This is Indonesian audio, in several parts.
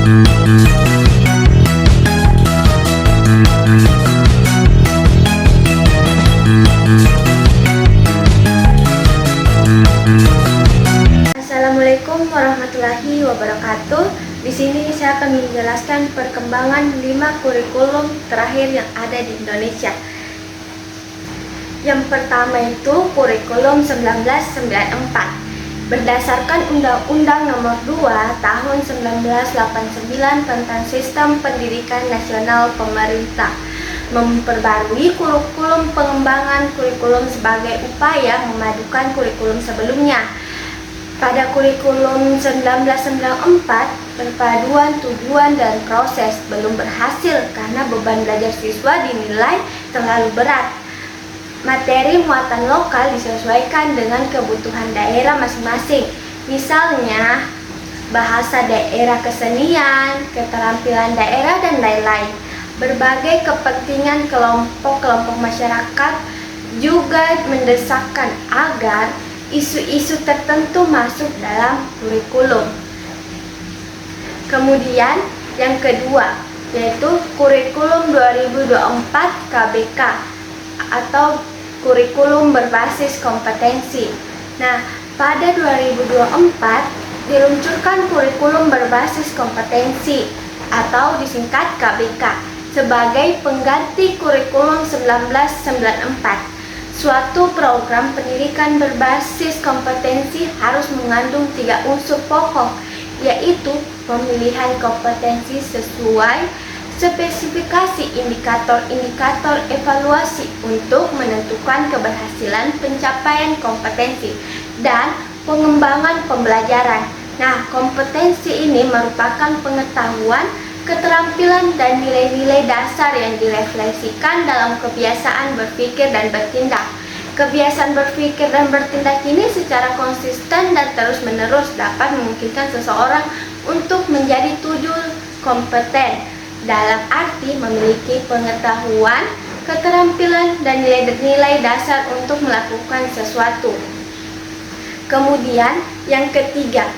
Assalamualaikum warahmatullahi wabarakatuh. Di sini saya akan menjelaskan perkembangan 5 kurikulum terakhir yang ada di Indonesia. Yang pertama itu kurikulum 1994. Berdasarkan Undang-Undang Nomor 2 Tahun 1989 tentang Sistem Pendidikan Nasional Pemerintah, memperbarui kurikulum pengembangan kurikulum sebagai upaya memadukan kurikulum sebelumnya. Pada kurikulum 1994, perpaduan tujuan dan proses belum berhasil karena beban belajar siswa dinilai terlalu berat. Materi muatan lokal disesuaikan dengan kebutuhan daerah masing-masing. Misalnya, bahasa daerah, kesenian, keterampilan daerah, dan lain-lain. Berbagai kepentingan kelompok-kelompok masyarakat juga mendesakkan agar isu-isu tertentu masuk dalam kurikulum. Kemudian yang kedua yaitu kurikulum 2024 KBK atau kurikulum berbasis kompetensi. Nah, pada 2024 diluncurkan kurikulum berbasis kompetensi atau disingkat KBK sebagai pengganti kurikulum 1994. Suatu program pendidikan berbasis kompetensi harus mengandung 3 unsur pokok, yaitu pemilihan kompetensi sesuai spesifikasi indikator-indikator evaluasi untuk menentukan keberhasilan pencapaian kompetensi dan pengembangan pembelajaran. Nah, kompetensi ini merupakan pengetahuan, keterampilan, dan nilai-nilai dasar yang direfleksikan dalam kebiasaan berpikir dan bertindak. Kebiasaan berpikir dan bertindak ini secara konsisten dan terus-menerus dapat memungkinkan seseorang untuk menjadi kompeten, dalam arti memiliki pengetahuan, keterampilan, dan nilai-nilai dasar untuk melakukan sesuatu. Kemudian yang ketiga,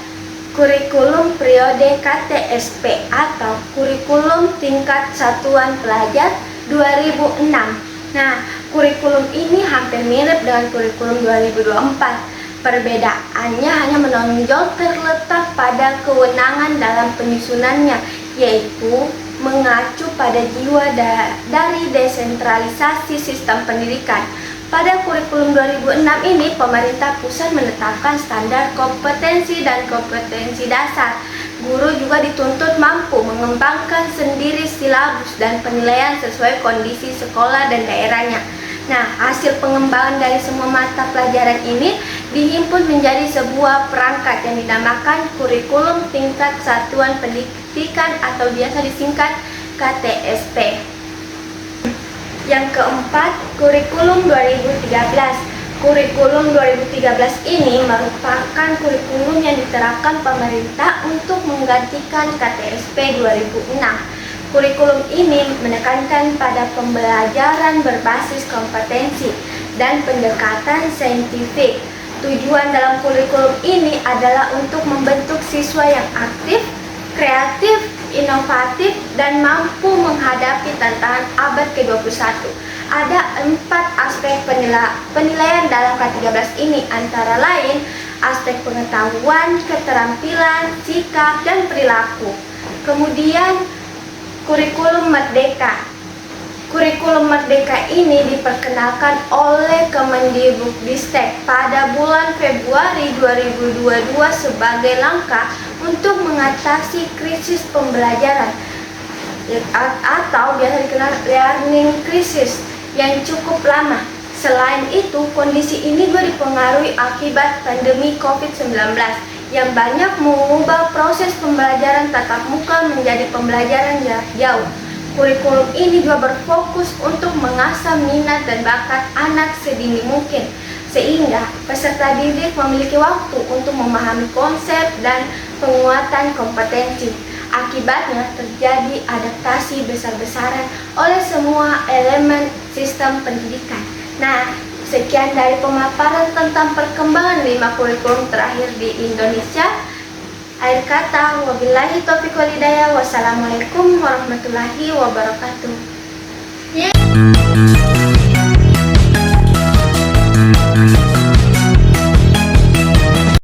kurikulum periode KTSP atau kurikulum tingkat satuan pelajar 2006. Nah, kurikulum ini hampir mirip dengan kurikulum 2024. Perbedaannya hanya menonjol terletak pada kewenangan dalam penyusunannya, yaitu mengacu pada jiwa dari desentralisasi sistem pendidikan. Pada kurikulum 2006 ini, pemerintah pusat menetapkan standar kompetensi dan kompetensi dasar. Guru juga dituntut mampu mengembangkan sendiri silabus dan penilaian sesuai kondisi sekolah dan daerahnya. Nah, hasil pengembangan dari semua mata pelajaran ini dihimpun menjadi sebuah perangkat yang dinamakan kurikulum tingkat satuan pendidikan atau biasa disingkat KTSP. Yang keempat, kurikulum 2013. Kurikulum 2013 ini merupakan kurikulum yang diterapkan pemerintah untuk menggantikan KTSP 2006. Kurikulum ini menekankan pada pembelajaran berbasis kompetensi dan pendekatan saintifik. Tujuan dalam kurikulum ini adalah untuk membentuk siswa yang aktif, kreatif, inovatif, dan mampu menghadapi tantangan abad ke-21. Ada 4 aspek penilaian dalam K13 ini, antara lain aspek pengetahuan, keterampilan, sikap, dan perilaku. Kemudian kurikulum merdeka. Kurikulum merdeka ini diperkenalkan oleh Kemendikbudristek pada bulan Februari 2022 sebagai langkah untuk mengatasi krisis pembelajaran atau biasa dikenal learning crisis yang cukup lama. Selain itu, kondisi ini juga dipengaruhi akibat pandemi COVID-19 yang banyak mengubah proses pembelajaran tatap muka menjadi pembelajaran jarak jauh. Kurikulum ini juga berfokus untuk mengasah minat dan bakat anak sedini mungkin, sehingga peserta didik memiliki waktu untuk memahami konsep dan penguatan kompetensi. Akibatnya terjadi adaptasi besar-besaran oleh semua elemen sistem pendidikan. Nah, sekian dari pemaparan tentang perkembangan 5 kurikulum terakhir di Indonesia. Akhir kata, wabillahi taufiq wal hidayah. Wassalamualaikum warahmatullahi wabarakatuh.